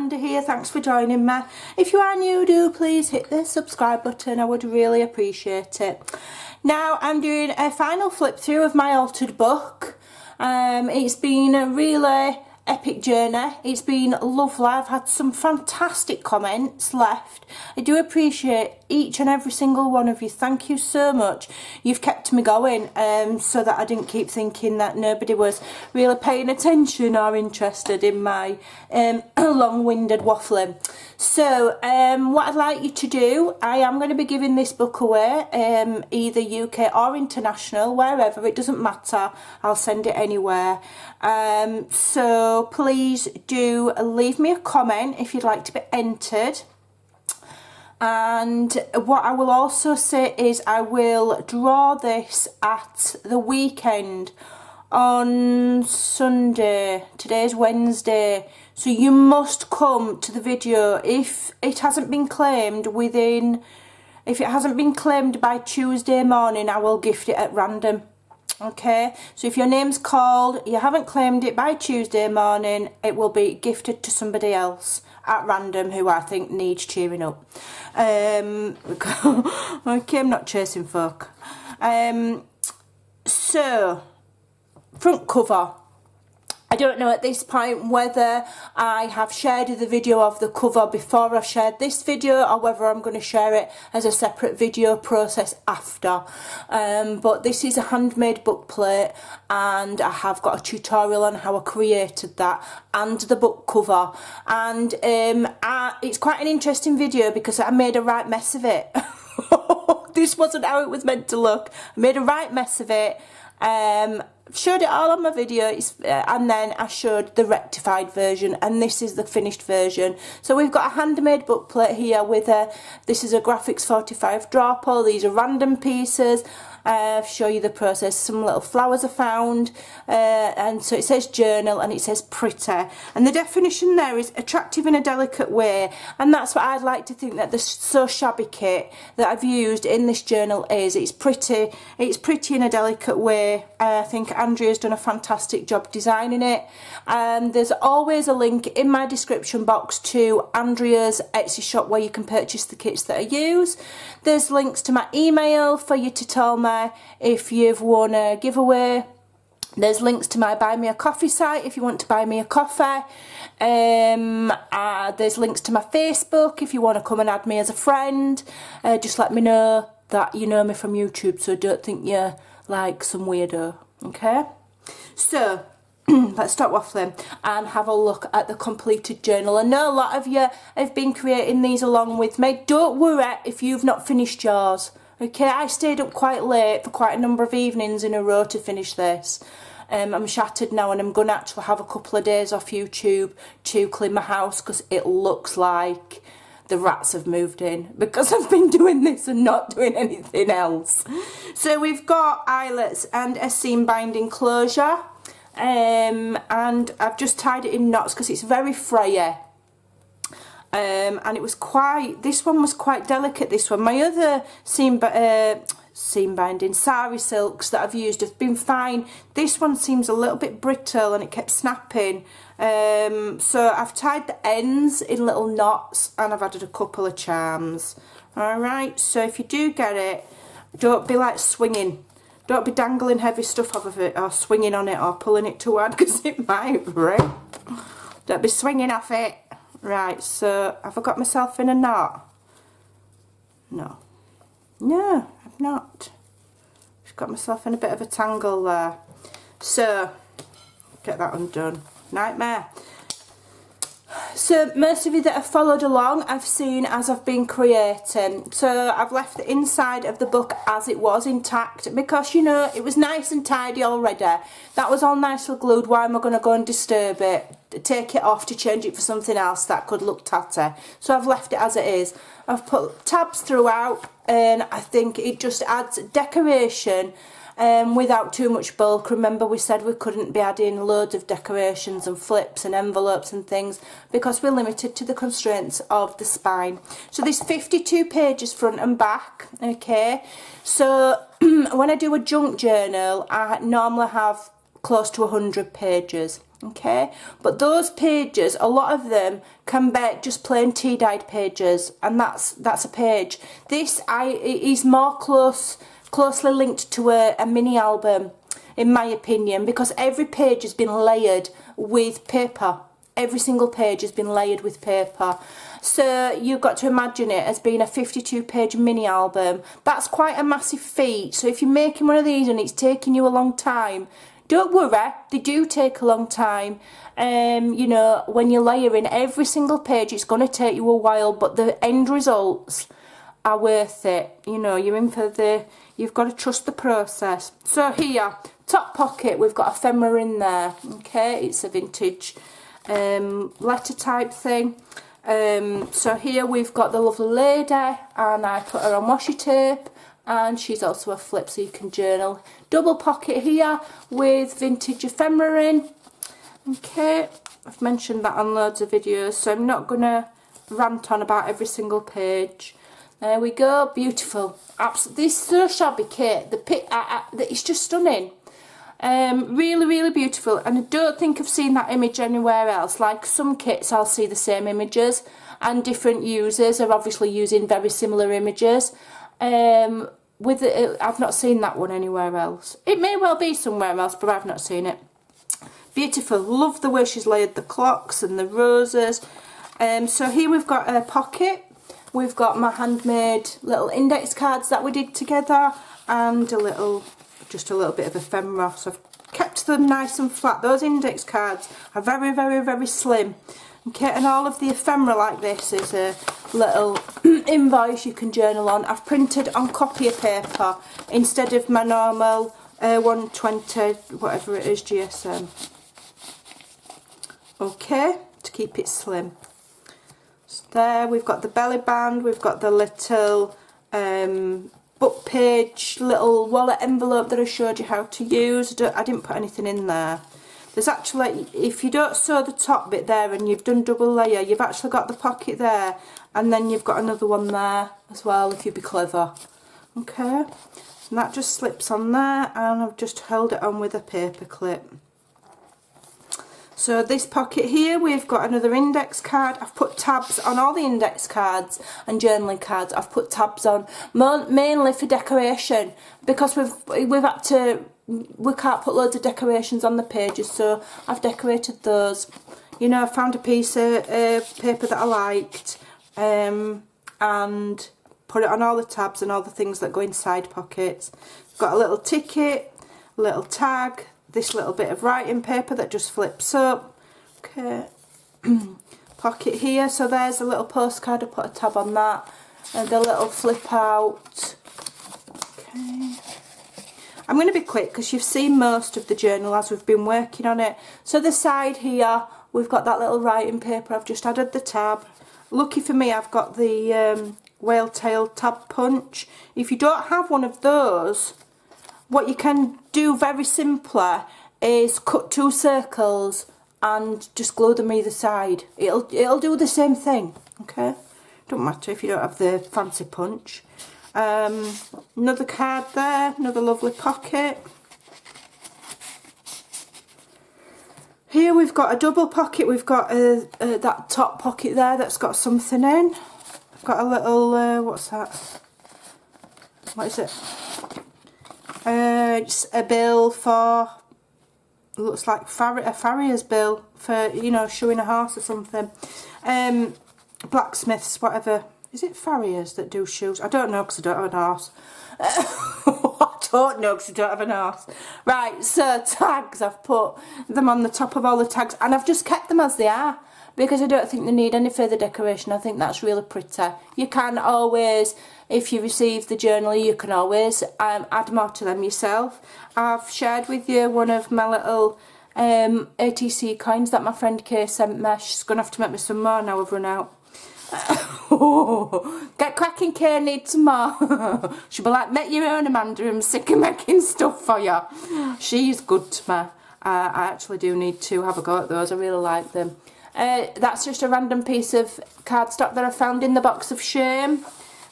Amanda here, thanks for joining me. If you are new, do please hit the subscribe button, I would really appreciate it. Now I'm doing a final flip through of my altered book. It's been a really epic journey. It's been lovely. I've had some fantastic comments left. I do appreciate each and every single one of you. Thank you so much. You've kept me going so that I didn't keep thinking that nobody was really paying attention or interested in my long-winded waffling. So what I'd like you to do, I am going to be giving this book away, either UK or international, wherever, it doesn't matter, I'll send it anywhere. So please do leave me a comment if you'd like to be entered. And what I will also say is I will draw this at the weekend on Sunday. Today's Wednesday, so you must come to the video if it hasn't been claimed within, if it hasn't been claimed by Tuesday morning, I will gift it at random. Okay, so if your name's called, you haven't claimed it by Tuesday morning, it will be gifted to somebody else at random who I think needs cheering up. Okay, I'm not chasing folk. So front cover, I don't know at this point whether I have shared the video of the cover before I've shared this video or whether I'm going to share it as a separate video process after. But this is a handmade bookplate and I have got a tutorial on how I created that and the book cover. And it's quite an interesting video because I made a right mess of it. This wasn't how it was meant to look. I made a right mess of it. Showed it all on my video, and then I showed the rectified version, and this is the finished version. So we've got a handmade bookplate here with this is a Graphics 45 draw pull. These are random pieces. Show you the process. Some little flowers are found, and so it says journal and it says pretty, and the definition there is attractive in a delicate way, and that's what I'd like to think that the So Shabby kit that I've used in this journal is. It's pretty in a delicate way. I think Andrea's done a fantastic job designing it. There's always a link in my description box to Andrea's Etsy shop where you can purchase the kits that I use. There's links to my email for you to tell me if you've won a giveaway. There's links to my buy me a coffee site if you want to buy me a coffee. There's links to my Facebook if you want to come and add me as a friend. Just let me know that you know me from YouTube, so don't think you're like some weirdo. Okay, so let's stop waffling and have a look at the completed journal. I know a lot of you have been creating these along with me. Don't worry if you've not finished yours. Okay, I stayed up quite late for quite a number of evenings in a row to finish this. I'm shattered now and I'm going to actually have a couple of days off YouTube to clean my house because it looks like the rats have moved in because I've been doing this and not doing anything else. So we've got eyelets and a seam binding closure, and I've just tied it in knots because it's very frail. And it was quite, this one was quite delicate, this one. My other seam binding sari silks that I've used have been fine. This one seems a little bit brittle and it kept snapping. So I've tied the ends in little knots and I've added a couple of charms. Alright, so if you do get it, don't be like swinging. Don't be dangling heavy stuff off of it or swinging on it or pulling it too hard because it might break. Don't be swinging off it. Right, so have I got myself in a knot? No. No, I've not. I've got myself in a bit of a tangle there. So, get that undone. Nightmare. So, most of you that have followed along, I've seen as I've been creating. So, I've left the inside of the book as it was intact because, you know, it was nice and tidy already. That was all nicely glued. Why am I going to go and disturb it? Take it off to change it for something else that could look tatty. So, I've left it as it is. I've put tabs throughout and I think it just adds decoration without too much bulk. Remember we said we couldn't be adding loads of decorations and flips and envelopes and things because we're limited to the constraints of the spine. So there's 52 pages front and back. Okay, so when I do a junk journal I normally have close to 100 pages. Okay, but those pages, a lot of them can be just plain tea-dyed pages, and that's a page. This is more closely linked to a mini album, in my opinion, because every page has been layered with paper. Every single page has been layered with paper. So you've got to imagine it as being a 52-page mini album. That's quite a massive feat. So if you're making one of these and it's taking you a long time, don't worry, they do take a long time. You know, when you're layering every single page, it's going to take you a while, but the end results are worth it. You know, you're in for you've got to trust the process. So here, top pocket, we've got ephemera in there. Okay, it's a vintage letter type thing. So here we've got the lovely lady, and I put her on washi tape, and she's also a flip so you can journal. Double pocket here with vintage ephemera in. Okay, I've mentioned that on loads of videos, so I'm not going to rant on about every single page. There we go, beautiful. Absolutely, this is so shabby kit. It's just stunning. Really, really beautiful, and I don't think I've seen that image anywhere else. Like some kits, I'll see the same images, and different users are obviously using very similar images. I've not seen that one anywhere else. It may well be somewhere else, but I've not seen it. Beautiful. Love the way she's layered the clocks and the roses. So here we've got a pocket. We've got my handmade little index cards that we did together, and just a little bit of ephemera. So I've kept them nice and flat. Those index cards are very, very, very slim. Okay, and all of the ephemera like this is a little invoice you can journal on. I've printed on copier paper instead of my normal 120, whatever it is, GSM. Okay, to keep it slim. So there, we've got the belly band, we've got the little book page, little wallet envelope that I showed you how to use. I didn't put anything in there. There's actually, if you don't sew the top bit there and you've done double layer, you've actually got the pocket there, and then you've got another one there as well if you be clever. Okay, and that just slips on there, and I've just held it on with a paper clip. So this pocket here, we've got another index card. I've put tabs on all the index cards and journaling cards. I've put tabs on mainly for decoration, because we've had to. We can't put loads of decorations on the pages, so I've decorated those. You know, I found a piece of paper that I liked, and put it on all the tabs and all the things that go inside pockets. Got a little ticket, a little tag, this little bit of writing paper that just flips up. Okay, pocket here, so there's a little postcard. I put a tab on that, and the little flip out. Okay. I'm going to be quick because you've seen most of the journal as we've been working on it. So the side here, we've got that little writing paper. I've just added the tab. Lucky for me, I've got the whale tail tab punch. If you don't have one of those, what you can do very simply is cut 2 circles and just glue them either side. It'll do the same thing, okay? Don't matter if you don't have the fancy punch. Another card there, another lovely pocket. Here we've got a double pocket. We've got that top pocket there that's got something in. I've got a little, what's that? What is it? It's a bill for, looks like a farrier's bill for, you know, shoeing a horse or something. Blacksmiths, whatever. Is it farriers that do shoes? I don't know because I don't have an horse. I don't know because I don't have an horse. Right, so tags, I've put them on the top of all the tags, and I've just kept them as they are because I don't think they need any further decoration. I think that's really pretty. You can always, if you receive the journal, you can always add more to them yourself. I've shared with you one of my little ATC coins that my friend Kay sent me. She's going to have to make me some more now I've run out. Get cracking, Kay, need some more. She'll be like, make your own, Amanda, I'm sick of making stuff for you. She's good to me. I actually do need to have a go at those. I really like them. That's just a random piece of cardstock that I found in the box of shame,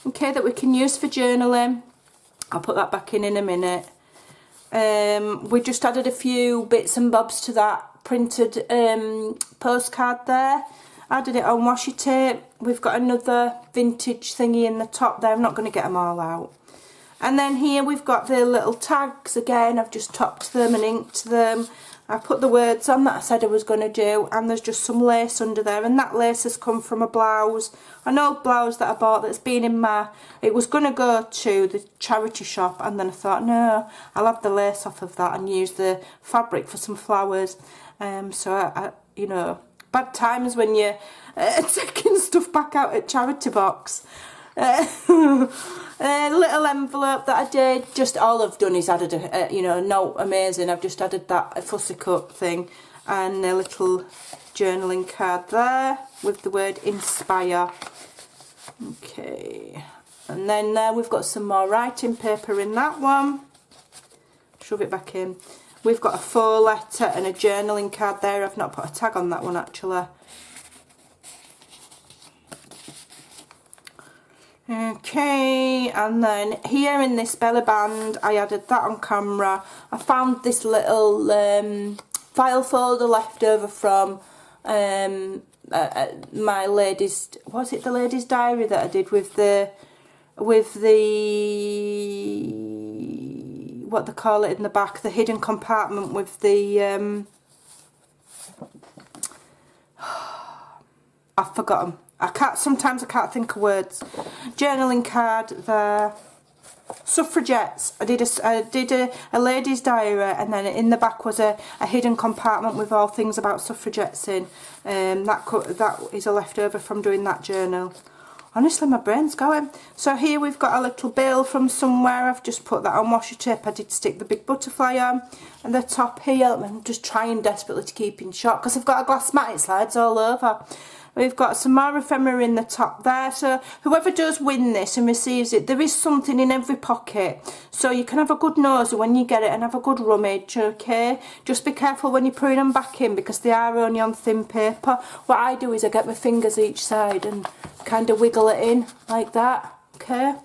okay, that we can use for journaling. I'll put that back in a minute. We just added a few bits and bobs to that printed postcard there. Added it on washi tape. We've got another vintage thingy in the top there. I'm not going to get them all out. And then here we've got the little tags again. I've just topped them and inked them. I put the words on that I said I was going to do, and there's just some lace under there, and that lace has come from a blouse, an old blouse that I bought that's been in my, it was going to go to the charity shop, and then I thought no, I'll have the lace off of that and use the fabric for some flowers. So I you know, bad times when you're taking stuff back out at charity box. A little envelope that I did, just all I've done is added a you know, note amazing. I've just added that, a fussy cut thing, and a little journaling card there with the word inspire. Okay, and then there we've got some more writing paper in that one. Shove it back in. We've got a 4-letter and a journaling card there. I've not put a tag on that one actually. Okay, and then here in this belly band I added that on camera. I found this little file folder left over from my ladies, was it the ladies diary that I did with the what they call it in the back, the hidden compartment with the I've forgotten. Sometimes I can't think of words. Journaling card there. Suffragettes. I did a ladies' diary, and then in the back was a hidden compartment with all things about suffragettes in. That is a leftover from doing that journal. Honestly, my brain's going. So here we've got a little bill from somewhere. I've just put that on washi tape. I did stick the big butterfly on. And the top here, I'm just trying desperately to keep in shot because I've got a glass mat, it slides all over. We've got some more ephemera in the top there, so whoever does win this and receives it, there is something in every pocket, so you can have a good nosy when you get it and have a good rummage, okay? Just be careful when you're putting them back in because they are only on thin paper. What I do is I get my fingers each side and kind of wiggle it in like that, okay?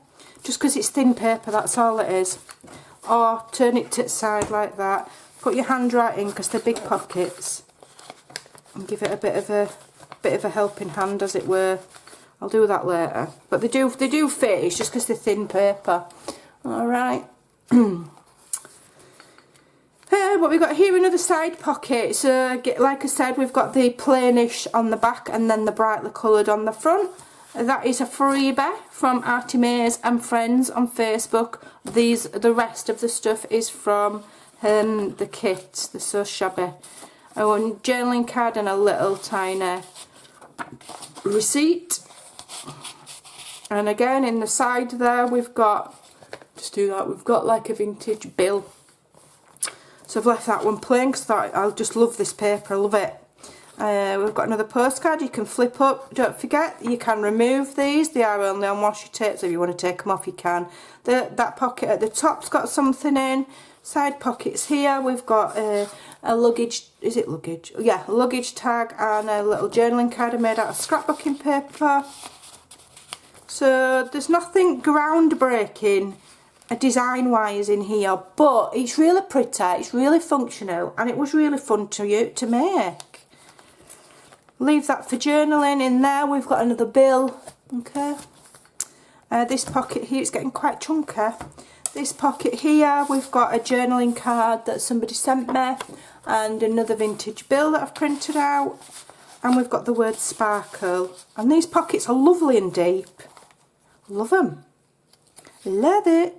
Just because it's thin paper, that's all it is. Or turn it to the side like that. Put your hand right in because they're big pockets. And give it a bit of a helping hand, as it were. I'll do that later, but they do fit. It's just because they're thin paper. All right. What we've got here, another side pocket. So like I said, we've got the plainish on the back and then the brightly coloured on the front. That is a freebie from Artie Mays and Friends on Facebook. The rest of the stuff is from the kit. They're so shabby. Oh, and journaling card and a little tiny receipt. And again in the side there we've got, just do that, we've got like a vintage bill. So I've left that one plain because I thought I'll just love this paper, I love it. We've got another postcard you can flip up. Don't forget you can remove these, they are only on washi tape, so if you want to take them off you can. That pocket at the top's got something in. Side pockets here, we've got a luggage, is it luggage? Yeah, a luggage tag and a little journaling card made out of scrapbooking paper. So there's nothing groundbreaking design wise in here, but it's really pretty, it's really functional, and it was really fun to make. Leave that for journaling. In there we've got another bill, okay. This pocket here, it's getting quite chunky. This pocket here we've got a journaling card that somebody sent me and another vintage bill that I've printed out, and we've got the word sparkle, and these pockets are lovely and deep. Love them, love it.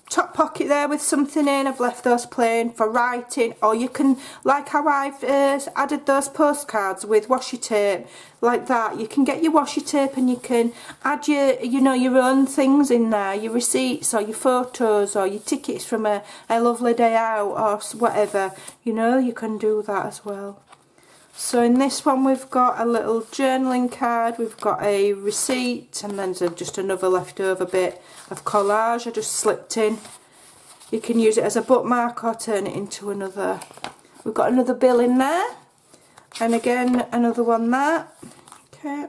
Top pocket there with something in. I've left those plain for writing, or you can, like how I've added those postcards with washi tape like that, you can get your washi tape and you can add your own things in there, your receipts or your photos or your tickets from a lovely day out or whatever, you can do that as well. So in this one we've got a little journaling card, we've got a receipt, and then there's just another leftover bit of collage I just slipped in. You can use it as a bookmark or turn it into another. We've got another bill in there, and again another one there. Okay.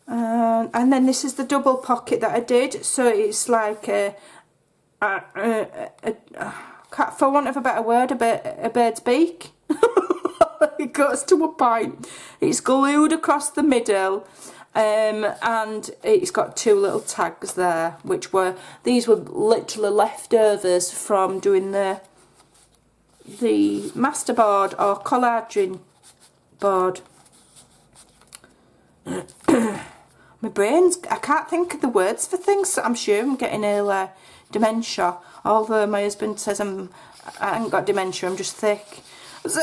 And then this is the double pocket that I did, so it's like for want of a better word, a bird's beak. It goes to a point. It's glued across the middle, and it's got two little tags there, these were literally leftovers from doing the masterboard or collaging board. My brain's, I can't think of the words for things, so I'm sure I'm getting ill dementia. Although my husband says I haven't got dementia, I'm just thick. So,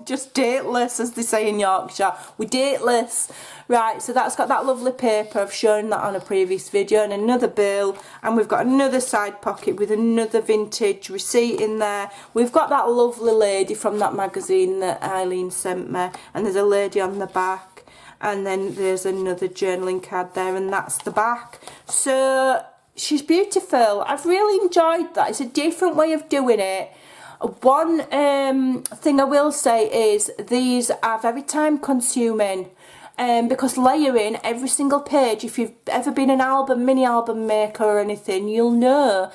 just dateless, as they say in Yorkshire. We're dateless. Right, so that's got that lovely paper. I've shown that on a previous video, and another bill, and we've got another side pocket with another vintage receipt in there. We've got that lovely lady from that magazine that Eileen sent me, and there's a lady on the back, and then there's another journaling card there, and that's the back. So she's beautiful. I've really enjoyed that. It's a different way of doing it. One thing I will say is these are very time consuming, because layering every single page, if you've ever been an mini album maker or anything, you'll know,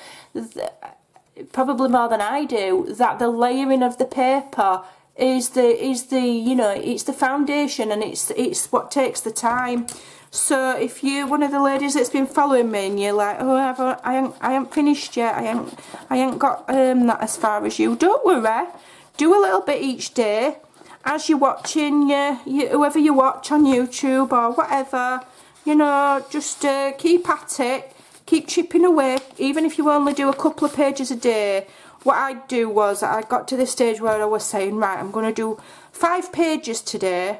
probably more than I do, that the layering of the paper is the you know, it's the foundation, and it's what takes the time. So if you're one of the ladies that's been following me and you're like, oh, I haven't finished yet, I ain't got that as far as you, don't worry. Do a little bit each day as you're watching whoever you watch on YouTube or whatever. You know, just keep at it, keep chipping away, even if you only do a couple of pages a day. What I do was, I got to the stage where I was saying, right, I'm going to do 5 pages today,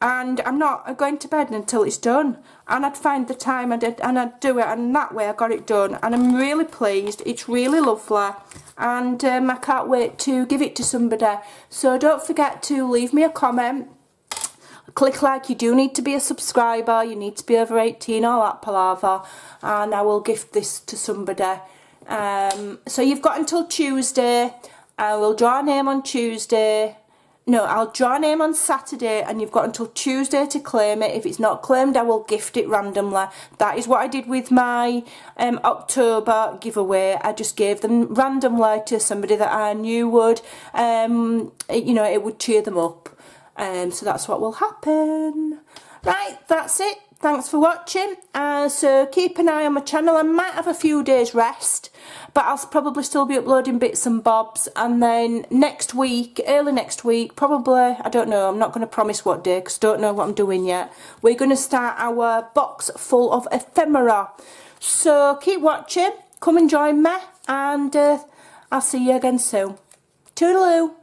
and I'm not going to bed until it's done. And I'd find the time and I'd do it, and that way I got it done, and I'm really pleased. It's really lovely, and I can't wait to give it to somebody. So don't forget to leave me a comment, click like. You do need to be a subscriber, you need to be over 18, all that palaver, and I will gift this to somebody. So you've got until Tuesday. I will draw a name on Tuesday. No, I'll draw a name on Saturday, and you've got until Tuesday to claim it. If it's not claimed, I will gift it randomly. That is what I did with my October giveaway. I just gave them randomly to somebody that I knew would, you know, it would cheer them up. So that's what will happen. Right, that's it. Thanks for watching. So keep an eye on my channel. I might have a few days rest, but I'll probably still be uploading bits and bobs. And then next week, early next week, probably, I don't know, I'm not going to promise what day because I don't know what I'm doing yet. We're going to start our box full of ephemera. So keep watching, come and join me, and I'll see you again soon. Toodaloo.